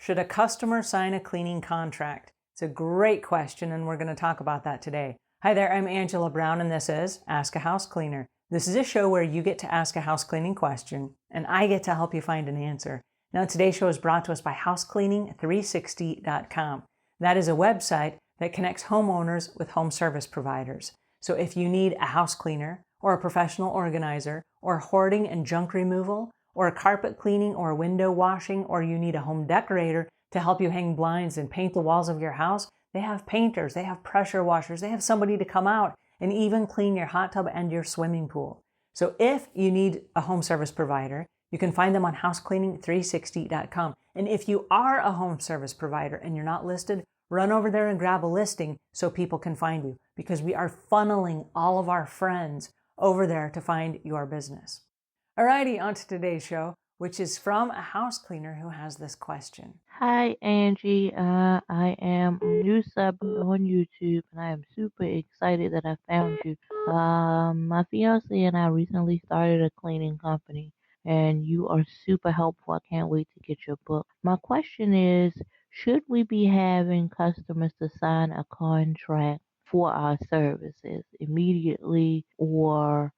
Should a customer sign a cleaning contract? It's a great question, and we're going to talk about that today. Hi there, I'm Angela Brown, and this is Ask a House Cleaner. This is a show where you get to ask a house cleaning question, and I get to help you find an answer. Now, today's show is brought to us by housecleaning360.com. That is a website that connects homeowners with home service providers. So if you need a house cleaner, or a professional organizer, or hoarding and junk removal, or a carpet cleaning or window washing, or you need a home decorator to help you hang blinds and paint the walls of your house, they have painters, they have pressure washers, they have somebody to come out and even clean your hot tub and your swimming pool. So if you need a home service provider, you can find them on housecleaning360.com. And if you are a home service provider and you're not listed, run over there and grab a listing so people can find you, because we are funneling all of our friends over there to find your business. Alrighty, on to today's show, which is from a house cleaner who has this question. Hi, Angie. I am a new sub on YouTube, and I am super excited that I found you. My fiance and I recently started a cleaning company, and you are super helpful. I can't wait to get your book. My question is, should we be having customers to sign a contract for our services immediately, or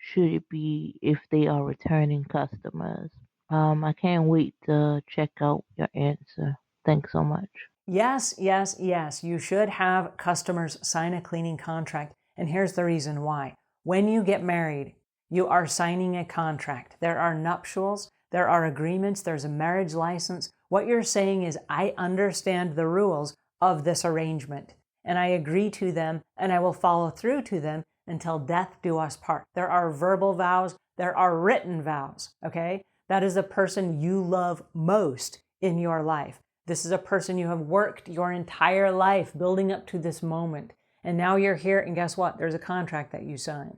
should it be if they are returning customers? I can't wait to check out your answer. Thanks so much. Yes, yes, yes. You should have customers sign a cleaning contract. And here's the reason why. When you get married, you are signing a contract. There are nuptials, there are agreements, there's a marriage license. What you're saying is, I understand the rules of this arrangement, and I agree to them, and I will follow through to them until death do us part. There are verbal vows, there are written vows, okay? That is the person you love most in your life. This is a person you have worked your entire life building up to this moment. And now you're here, and guess what? There's a contract that you sign.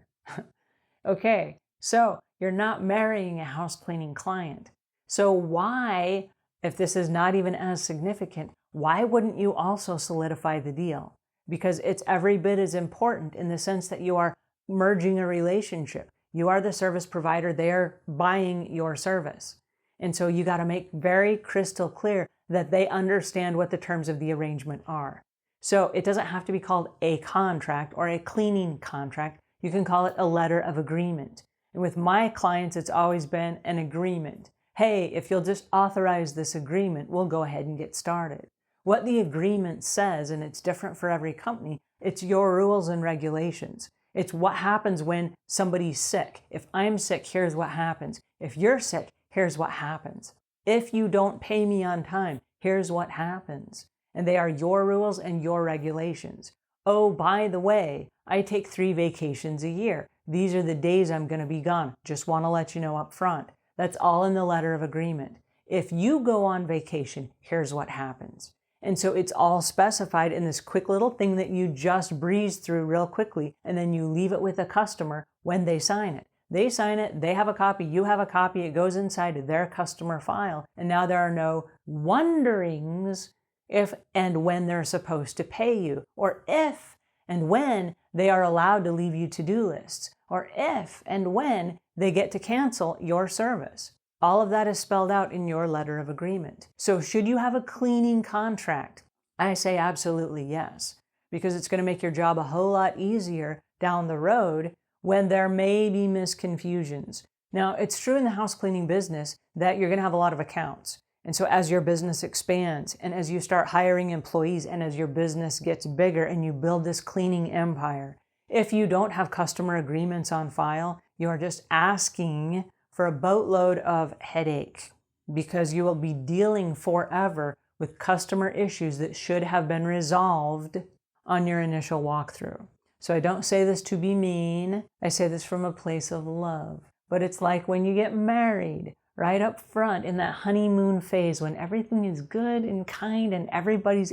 Okay, so you're not marrying a house cleaning client. So why, if this is not even as significant, why wouldn't you also solidify the deal? Because it's every bit as important in the sense that you are merging a relationship. You are the service provider, they're buying your service. And so you got to make very crystal clear that they understand what the terms of the arrangement are. So it doesn't have to be called a contract or a cleaning contract. You can call it a letter of agreement. And with my clients, it's always been an agreement. Hey, if you'll just authorize this agreement, we'll go ahead and get started. What the agreement says, and it's different for every company, it's your rules and regulations. It's what happens when somebody's sick. If I'm sick, here's what happens. If you're sick, here's what happens. If you don't pay me on time, here's what happens. And they are your rules and your regulations. Oh, by the way, I take 3 vacations a year. These are the days I'm going to be gone. Just want to let you know up front. That's all in the letter of agreement. If you go on vacation, here's what happens. And so it's all specified in this quick little thing that you just breeze through real quickly, and then you leave it with a customer when they sign it. They sign it, they have a copy, you have a copy, it goes inside their customer file, and now there are no wonderings if and when they're supposed to pay you, or if and when they are allowed to leave you to-do lists, or if and when they get to cancel your service. All of that is spelled out in your letter of agreement. So should you have a cleaning contract? I say absolutely yes, because it's going to make your job a whole lot easier down the road when there may be misconfusions. Now, it's true in the house cleaning business that you're going to have a lot of accounts. And so as your business expands, and as you start hiring employees, and as your business gets bigger and you build this cleaning empire, if you don't have customer agreements on file, you are just asking for a boatload of headache, because you will be dealing forever with customer issues that should have been resolved on your initial walkthrough. So I don't say this to be mean. I say this from a place of love. But it's like when you get married, right up front in that honeymoon phase, when everything is good and kind and everybody's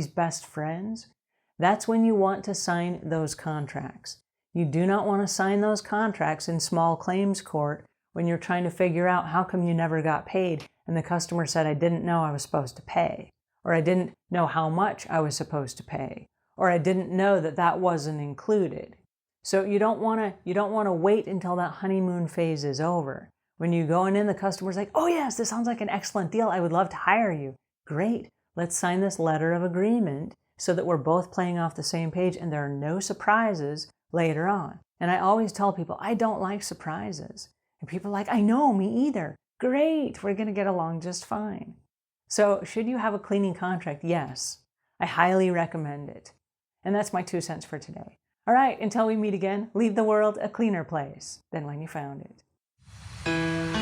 best friends, that's when you want to sign those contracts. You do not want to sign those contracts in small claims court when you're trying to figure out how come you never got paid and the customer said, I didn't know I was supposed to pay, or I didn't know how much I was supposed to pay, or I didn't know that that wasn't included. So you don't want to wait until that honeymoon phase is over. When you go in, the customer's like, oh yes, this sounds like an excellent deal. I would love to hire you. Great. Let's sign this letter of agreement so that we're both playing off the same page and there are no surprises later on. And I always tell people, I don't like surprises. And people are like, I know, me either. Great, we're going to get along just fine. So should you have a cleaning contract? Yes, I highly recommend it. And that's my 2 cents for today. All right, until we meet again, leave the world a cleaner place than when you found it.